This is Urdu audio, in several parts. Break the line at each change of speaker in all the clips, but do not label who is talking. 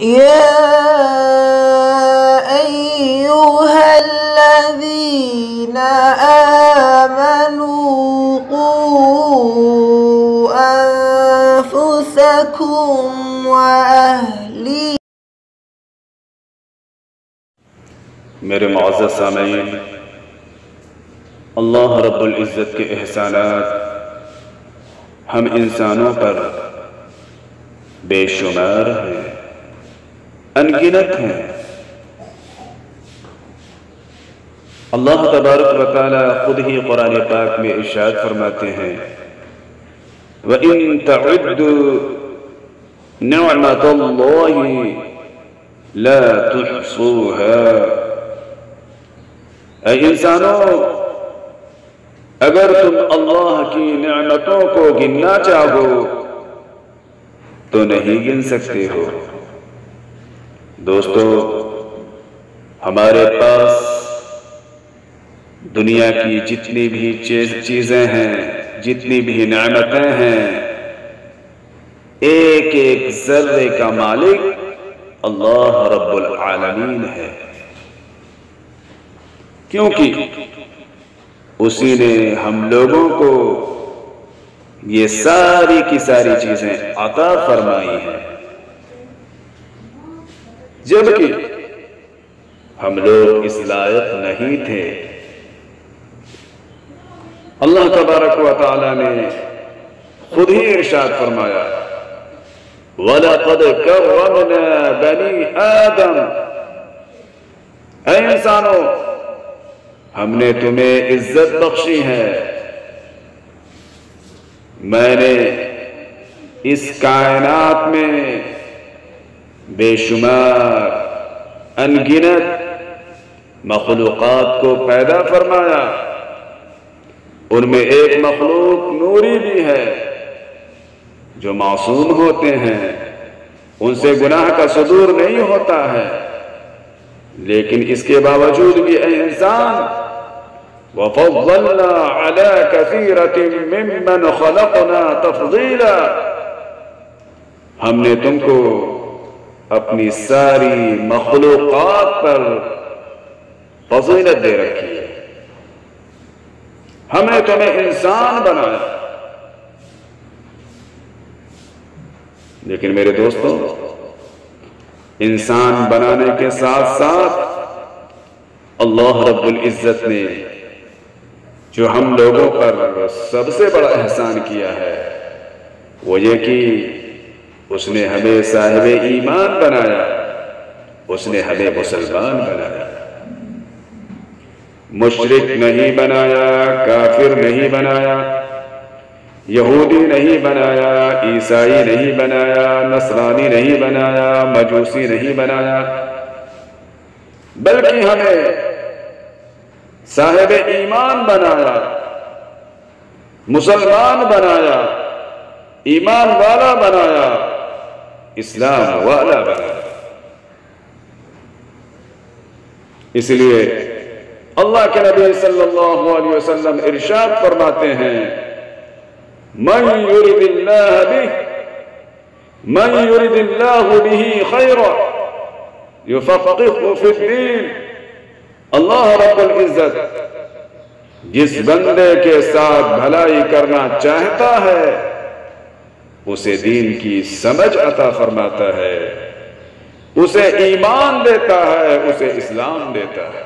يا أيها الذين آمنوا قوا أنفسكم وأهليكم.
میرے معزز سامعین، اللہ رب العزت کے احسانات ہم انسانوں پر بے شمار ہیں، انگنت ہیں۔ اللہ تبارک و تعالی خود ہی قرآن پاک میں ارشاد فرماتے ہیں وَإِن تَعُدُّوا نِعْمَةَ اللَّهِ لَا تُحْصُوهَا۔ اے انسانوں، اگر تم اللہ کی نعمتوں کو گننا چاہو تو نہیں گن سکتے ہو۔ دوستو، ہمارے پاس دنیا کی جتنی بھی چیزیں ہیں، جتنی بھی نعمتیں ہیں، ایک ایک ذرے کا مالک اللہ رب العالمین ہے، کیونکہ اسی نے ہم لوگوں کو یہ ساری کی ساری چیزیں عطا فرمائی ہیں، جبکہ ہم لوگ اس لائق نہیں تھے۔ اللہ تبارک و تعالی نے خود ہی ارشاد فرمایا وَلَقَدْ كَرَّمْنَا بَنِي آدَمَ۔ اے انسانوں، ہم نے تمہیں عزت بخشی ہے۔ میں نے اس کائنات میں بے شمار انگنت مخلوقات کو پیدا فرمایا۔ ان میں ایک مخلوق نوری بھی ہے جو معصوم ہوتے ہیں، ان سے گناہ کا صدور نہیں ہوتا ہے، لیکن اس کے باوجود بھی اے انسان وَفَضَّلْنَا عَلَىٰ كَثِيرَةٍ مِّمَّنْ خَلَقْنَا تَفْضِيلًا۔ ہم نے تم کو اپنی ساری مخلوقات پر فضیلت دے رکھی ہے، ہم نے تمہیں انسان بنایا۔ لیکن میرے دوستوں، انسان بنانے کے ساتھ ساتھ اللہ رب العزت نے جو ہم لوگوں پر سب سے بڑا احسان کیا ہے وہ یہ کہ اس نے ہمیں صاحب ایمان بنایا، اس نے ہمیں مسلمان بنایا، مشرک نہیں بنایا، کافر نہیں بنایا، یہودی نہیں بنایا، عیسائی نہیں بنایا، نصرانی نہیں بنایا، مجوسی نہیں بنایا، بلکہ ہمیں صاحب ایمان بنایا، مسلمان بنایا، ایمان والا بنایا، اسلام والا بنایا۔ اس لیے اللہ کے نبی صلی اللہ علیہ وسلم ارشاد فرماتے ہیں من يرد اللہ به خیرا یفقهه فی الدین۔ اللہ رب العزت جس بندے کے ساتھ بھلائی کرنا چاہتا ہے اسے دین کی سمجھ عطا فرماتا ہے، اسے ایمان دیتا ہے، اسے اسلام دیتا ہے۔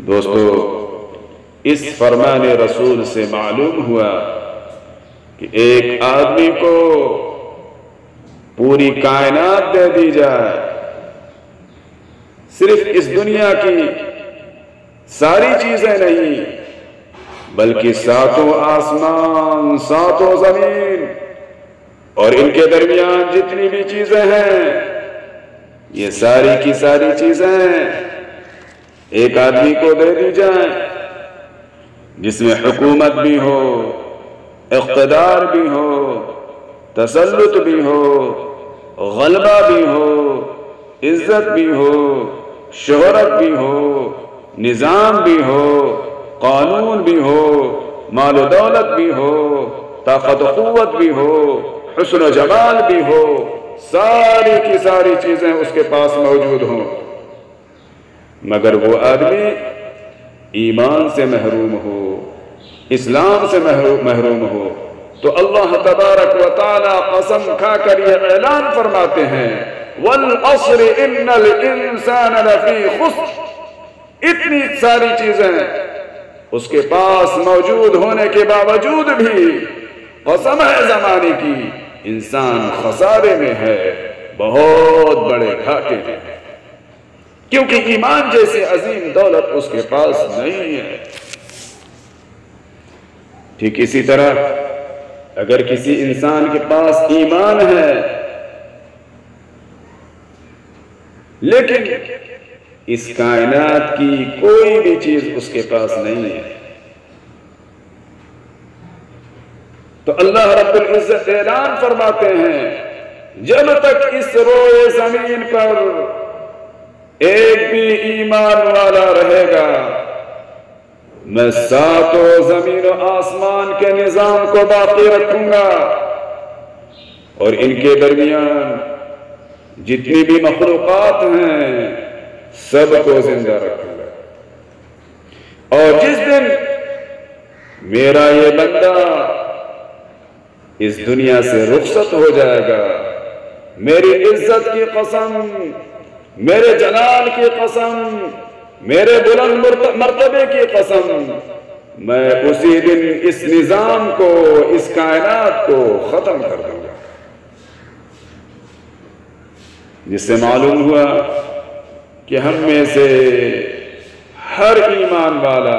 دوستو، اس فرمان رسول سے معلوم ہوا کہ ایک آدمی کو پوری کائنات دے دی جائے، صرف اس دنیا کی ساری چیزیں نہیں بلکہ ساتوں آسمان، ساتوں زمین اور ان کے درمیان جتنی بھی چیزیں ہیں، یہ ساری کی ساری چیزیں ایک آدمی کو دے دی جائیں، جس میں حکومت بھی ہو، اقتدار بھی ہو، تسلط بھی ہو، غلبہ بھی ہو، عزت بھی ہو، شہرت بھی ہو، نظام بھی ہو، قانون بھی ہو، مال و دولت بھی ہو، طاقت و قوت بھی ہو، حسن و جمال بھی ہو، ساری کی ساری چیزیں اس کے پاس موجود ہوں، مگر وہ آدمی ایمان سے محروم ہو، اسلام سے محروم ہو، تو اللہ تبارک و تعالی قسم کھا کر یہ اعلان فرماتے ہیں وَالْعَصْرِ إِنَّ الْإِنسَانَ لَفِي خُسْرٍ۔ اتنی ساری چیزیں اس کے پاس موجود ہونے کے باوجود بھی قسم ہے زمانے کی، انسان خسارے میں ہے، بہت بڑے گھاٹے میں ہے، کیونکہ ایمان جیسی عظیم دولت اس کے پاس نہیں ہے۔ ٹھیک اسی طرح اگر کسی انسان کے پاس ایمان ہے لیکن اس کائنات کی کوئی بھی چیز اس کے پاس نہیں ہے، تو اللہ رب العزت اعلان فرماتے ہیں جب تک اس روئے زمین پر ایک بھی ایمان والا رہے گا، میں ساتوں زمین و آسمان کے نظام کو باقی رکھوں گا اور ان کے درمیان جتنی بھی مخلوقات ہیں سب کو زندہ رکھوں گا، اور جس دن میرا یہ بندہ اس دنیا سے رخصت ہو جائے گا، میری عزت کی قسم، میرے جلال کی قسم، میرے بلند مرتبے کی قسم، میں اسی دن اس نظام کو، اس کائنات کو ختم کر دوں گا۔ جس سے معلوم ہوا کہ ہم میں سے ہر ایمان والا،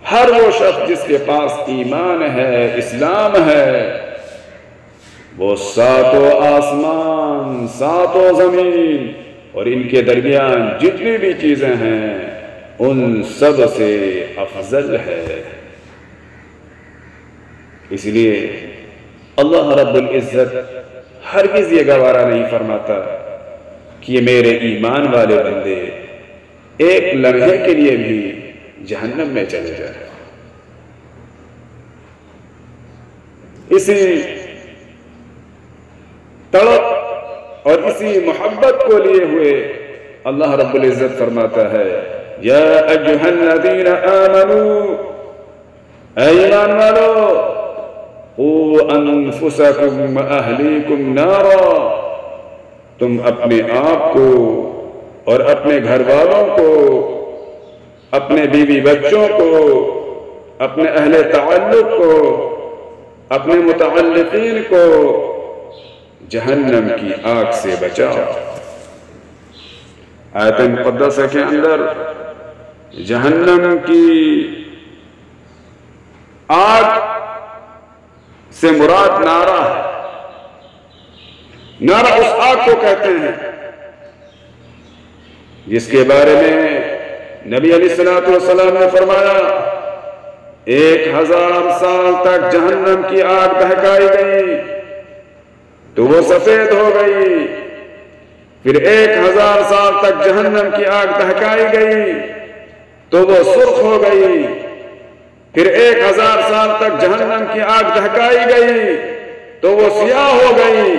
ہر وہ شخص جس کے پاس ایمان ہے، اسلام ہے، وہ ساتوں آسمان، ساتوں زمین اور ان کے درمیان جتنی بھی چیزیں ہیں ان سب سے افضل ہے۔ اس لیے اللہ رب العزت ہرگز یہ گوارا نہیں فرماتا کہ یہ میرے ایمان والے بندے ایک لمحے کے لیے بھی جہنم میں چلے جائیں۔ اسی تڑپ اور اسی محبت کو لیے ہوئے اللہ رب العزت فرماتا ہے یا ایھا الذین آمنوا، اے ایمان والو، قوا انفسکم واہلیکم نارا، تم اپنے آپ کو اور اپنے گھر والوں کو، اپنے بیوی بچوں کو، اپنے اہل تعلق کو، اپنے متعلقین کو جہنم کی آگ سے بچاؤ۔ آیت مقدسہ کے اندر جہنم کی آگ سے مراد نارا ہے۔ نارا اس آگ کو کہتے ہیں جس کے بارے میں نبی علیہ السلام نے فرمایا 1000 سال تک جہنم کی آگ دہکائی گئی تو وہ سفید ہو گئی، پھر 1000 سال تک جہنم کی آگ دہکائی گئی تو وہ سرخ ہو گئی، پھر 1000 سال تک جہنم کی آگ دہکائی گئی تو وہ سیاہ ہو گئی،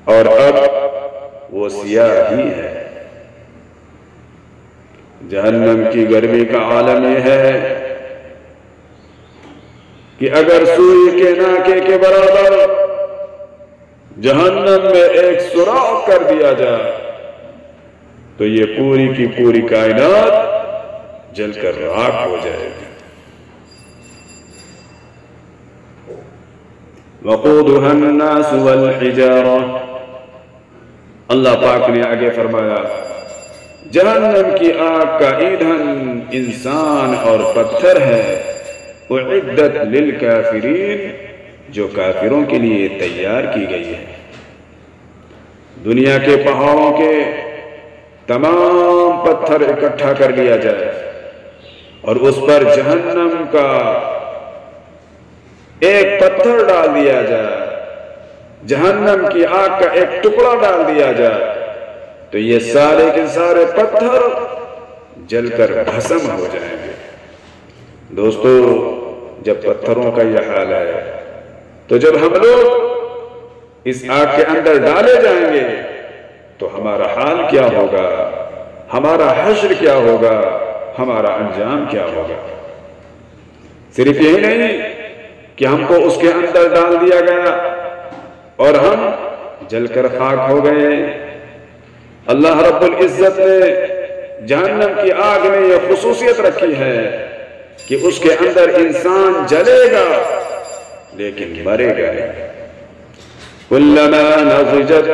اور اب وہ سیاہ ہی ہے۔ جہنم کی گرمی کا عالم یہ ہے کہ اگر سوئی کے ناکے کے برابر جہنم میں ایک سوراخ کر دیا جائے تو یہ پوری کی پوری کائنات جل کر راکھ ہو جائے گی۔ وقودها الناس والحجارہ، اللہ پاک نے آگے فرمایا جہنم کی آگ کا ایندھن انسان اور پتھر ہے، اعدت للکافرین، جو کافروں کے لیے تیار کی گئی ہے۔ دنیا کے پہاڑوں کے تمام پتھر اکٹھا کر لیا جائے اور اس پر جہنم کا ایک پتھر ڈال دیا جائے، جہنم کی آگ کا ایک ٹکڑا ڈال دیا جائے تو یہ سارے کے سارے پتھر جل کر بھسم ہو جائیں گے۔ دوستو، جب پتھروں کا یہ حال ہے تو جب ہم لوگ اس آگ کے اندر ڈالے جائیں گے تو ہمارا حال کیا ہوگا، ہمارا حشر کیا ہوگا، ہمارا انجام کیا ہوگا۔ صرف یہی نہیں کہ ہم کو اس کے اندر ڈال دیا گیا اور ہم جل کر خاک ہو گئے۔ اللہ رب العزت نے جہنم کی آگ میں یہ خصوصیت رکھی ہے کہ اس کے اندر انسان جلے گا لیکن مرے گا نہیں۔ کلما نضجت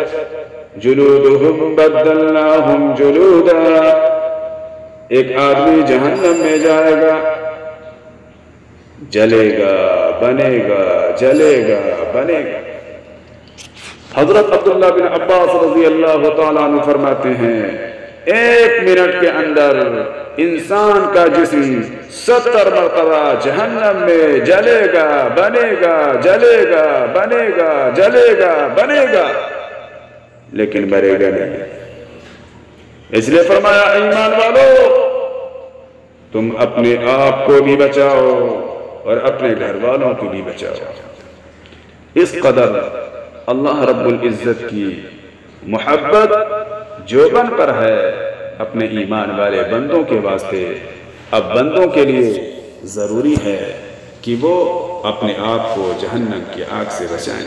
جلودہم بدلناہم جلودا، ایک آدمی جہنم میں جائے گا، جلے گا، بنے گا، جلے گا، بنے گا۔ حضرت عبداللہ بن عباس رضی اللہ تعالیٰ عنہ فرماتے ہیں 1 منٹ کے اندر انسان کا جسم 70 مرتبہ جہنم میں جلے گا، بنے گا، جلے گا، بنے گا، جلے گا، بنے گا، لیکن مرے گا نہیں۔ اس لیے فرمایا ایمان والو، تم اپنے آپ کو بھی بچاؤ اور اپنے گھر والوں کو بھی بچاؤ۔ اس قدر اللہ رب العزت کی محبت جو بن پر ہے اپنے ایمان والے بندوں کے واسطے، اب بندوں کے لیے ضروری ہے کہ وہ اپنے آپ کو جہنم کی آگ سے بچائیں۔